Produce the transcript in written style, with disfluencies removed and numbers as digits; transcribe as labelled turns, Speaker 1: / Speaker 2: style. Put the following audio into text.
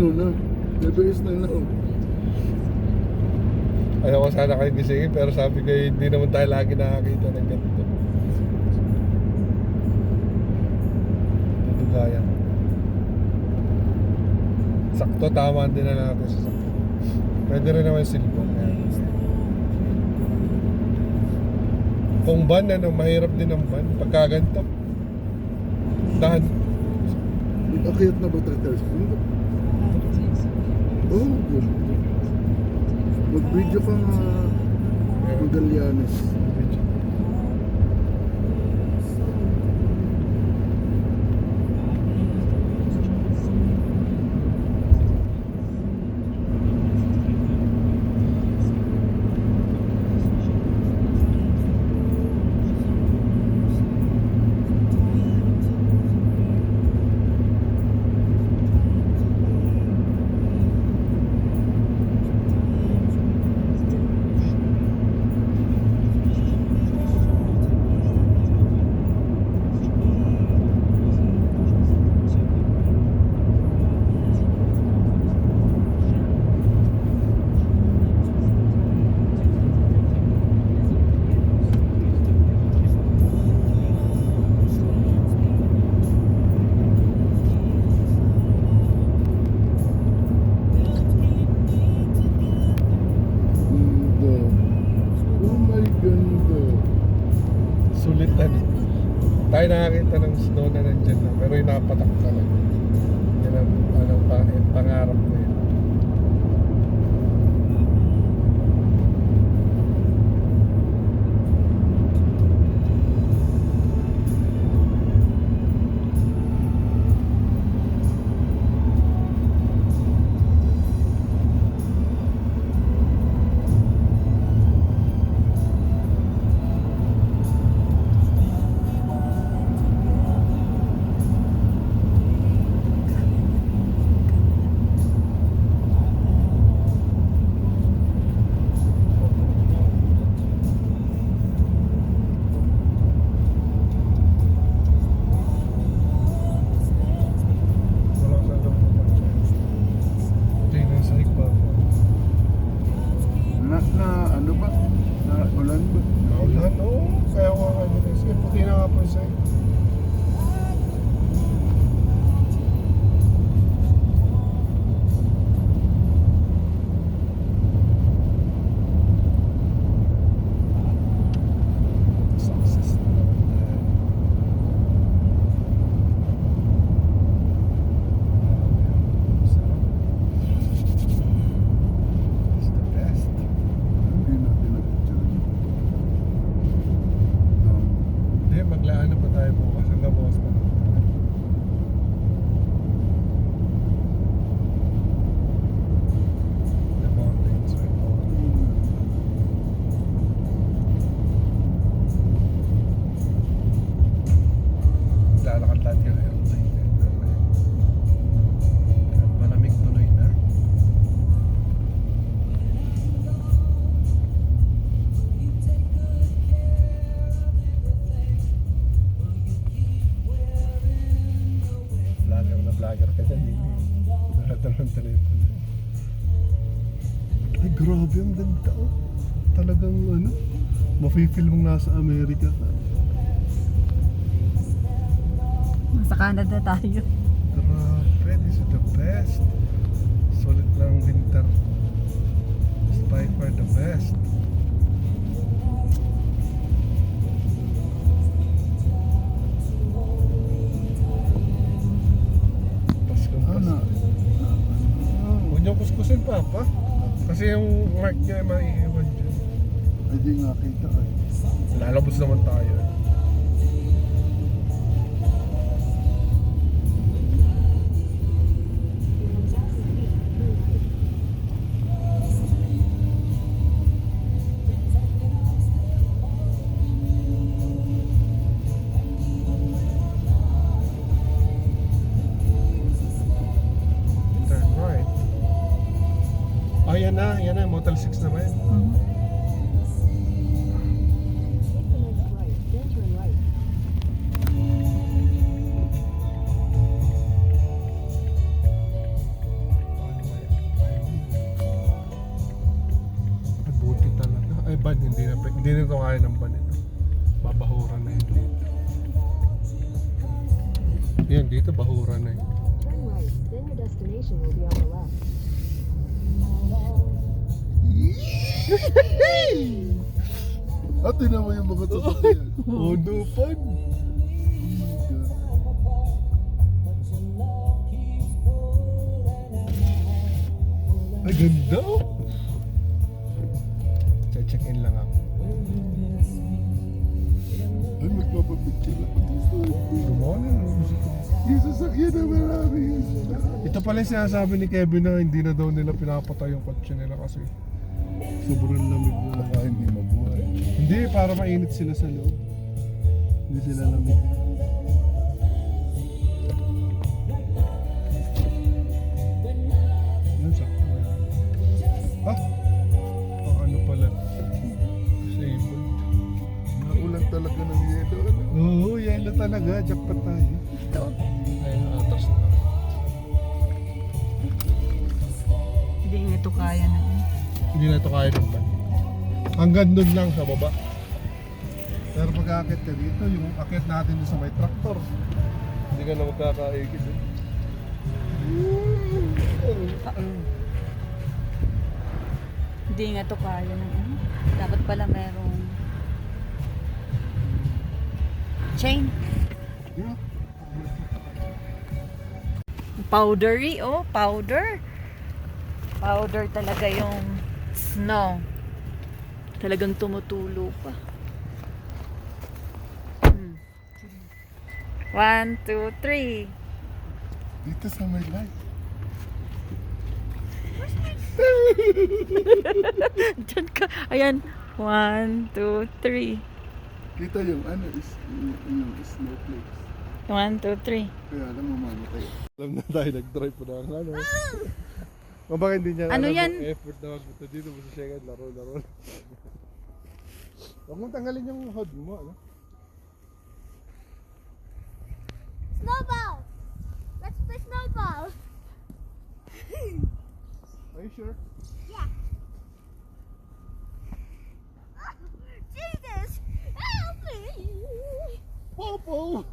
Speaker 1: ano na. Nabis na na.
Speaker 2: Ayaw ko sana kayo gisingin, pero sabi ko hindi naman tayo lagi nakakita ng ganito. Tutugayan. Sakto, tama din na natin sa sakto. Pwede rin naman silbong. Kung van, mahirap din ang van. Pagkaganto. Dahan.
Speaker 1: Nag-akit na ba tayo? Oh, good. Mag-video ka nga Magallanes.
Speaker 2: Sulitan. Tayo nakakita ng snow na nandyan na, pero yung nakapatak talaga. Yan ang pangarap ko yun.
Speaker 1: Ano ba? Na ulan ba?
Speaker 2: Maulan, oo. Kaya ko ano na. Sige, puti na nga po sa'yo. Success na naman. It's the best.
Speaker 1: Hindi natin na-picture yun.
Speaker 2: Hindi, maglaan na pa tayo bukas. Hanggang bukas pa naman tayo. The mountains are all. Lalakad lahat yung airplane. At malamig tuloy na. Vlogger ka dyan, hindi. Nakatang ng telepono. Ay, grabe ang ganda, oh. Talagang, mafe-feel mong nasa Amerika ka.
Speaker 3: Nasa Canada tayo.
Speaker 2: Grabe, this is the best. Sulit ng winter. It's by far the best. Huwag niyong kuskusin, Papa. Kasi yung mark niya ay maiiwan dyan.
Speaker 1: Ay, di nga kita ay.
Speaker 2: Lalabos naman tayo. Turn right. Oh, yan na. Motel 6 na ba yan? ban, hindi na ito kaya ng ban ito. Babahuran na yun dito. Yan, dito bahuran na yun.
Speaker 4: Turn right, then your destination will be on the left.
Speaker 1: Ate naman yung mga sasakyan.
Speaker 2: Oh, no fun! Ay, ganda! Check in lang ako.
Speaker 1: Ay, magpapapicture ako dito.
Speaker 2: Gumawa na ng musika.
Speaker 1: Yung sasakyan na marami.
Speaker 2: Ito pala yung sinasabi ni Kevin na hindi na daw nila pinapatay yung kotse nila kasi sobrang lamig na.
Speaker 1: Baka hindi mabuhay.
Speaker 2: Hindi, para mainit sila sa loob. Hindi sila lamig. Yan, sakto na yan. Ah! Ang ano pala? Disabled.
Speaker 1: Naulan talaga ng yelo. Ano?
Speaker 2: Oo, yelo talaga. Jackpot tayo.
Speaker 3: Ito.
Speaker 2: Ayun, atras na.
Speaker 3: Hindi nga ito kaya na.
Speaker 2: Hindi na ito kaya ng ban. Hanggang doon lang sa baba. Pero pag aakit ka dito, yung akit natin doon sa may traktor, hindi ka na magkakaigit.
Speaker 3: Hindi nga ito kaya na. Dapat pala merong chain.
Speaker 1: Yeah.
Speaker 3: Powdery, oh, powder. Powder talaga yung snow. Talagang tumutulo pa. 1, 2, 3.
Speaker 1: Dito sa may light.
Speaker 3: Diyan ka. Ayan. 1, 2, 3.
Speaker 1: Kita yung ano, yung snowflakes.
Speaker 3: 1, 2, 3.
Speaker 1: Kaya alam mo, mamatay.
Speaker 2: Alam na tayo, nag-drive pa na ang ano. O baka hindi niya
Speaker 3: Ano
Speaker 2: alam
Speaker 3: yan?
Speaker 2: yung effort na magpunta dito. Basta siya agad, laro. Huwag mong tanggalin yung hood mo, ano?
Speaker 5: Snowball! Let's play snowball!
Speaker 2: Are you sure?
Speaker 5: Jesus! Help me!
Speaker 2: Popo!